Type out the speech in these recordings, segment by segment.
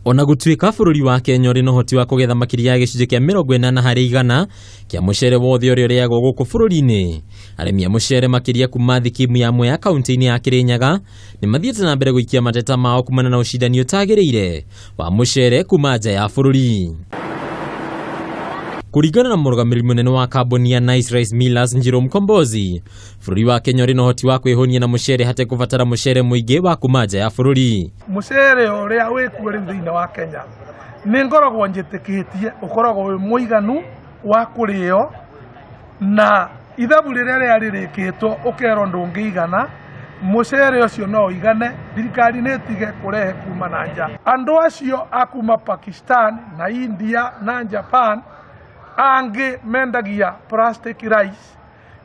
Ona gutuika bururi wa Kenya uri no hoti wa kugetha makiria ya gicunje kia 40 harĩ 100 kia mucere wothe uria uriagwo guku bururi-ini. Arimi a mucere makiria kuma thikimu ya Mwea kaunti-ini ya Kirinyaga ni mathiete na mbere guikia mateta mao kumana na ucindani utagiriire wa mucere kuma nja ya bururi. Kuringana na murugamiri munene wa kambuni ya Nice Rice Millers Njiro Mkombozi, bururi wa Kenya uri no hoti wa kwihunia na mucere hate kubatara mucere muingi wa kuma nja ya bururi. Mucere uria wikuo ri thiini wa Kenya ni ngoragwo njitikitie ukoragwo wi muiganu wa kurio na ithabu riria ririkitwo ukero ndungigana mucere ucio no igane thirikari netige kurehe kuma na nja. Andu acio akuma Pakistan na India na Japan ange mendagia plastic rice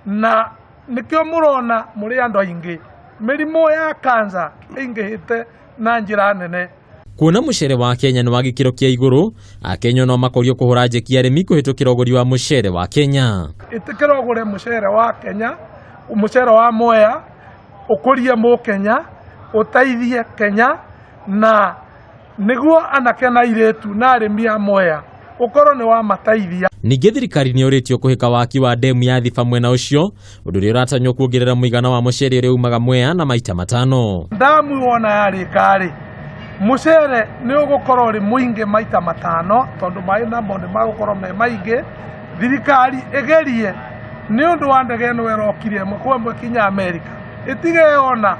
na nikyo murona muri andu aingi mirimo ya kanza ingihite na njira nene. Kuona mucere wa Kenya ni wa gikiro kia iguru, Akenya no makorio kuhura njeki arimi kuhitukira uguri wa mucere wa Kenya. Itikira ugure mucere wa Kenya, mucere wa Mwea, ukurie mu Kenya, utaithie Kenya na niguo anake na iretu na arimi a Mwea ukoro ni wa mataithia. Ningi thirikari ni uritio kuhika waki wa demu ya Thiba mwena ucio undu ri uratanywo kuongerera muigana wa mucere uri umaga Mwea na maita 5. Damu wona yarikari mucere ni ugukorwo ri muingi maita 5 tondu mai namo ni magukorwo me maingi. Thirikari egerie ni undu wa ndege no erokirie mwe kinya America itige ona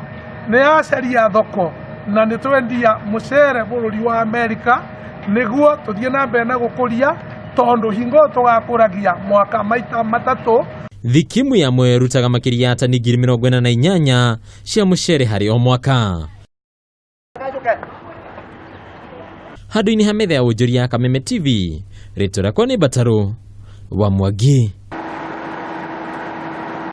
ni yacaria thoko na ni twendia mucere bururi wa America niguo tuthie na mbere na gukuria tondu hingo tugakuragia mwaka maita 3. Thikimu ya Mwea irutaga makiria tani 48 cia mucere hari o mwaka. Handu-ini ha metha ya wonjoria ya Kameme TV, rĩtwa rĩakwa nĩ Mbataro wa Mwangi.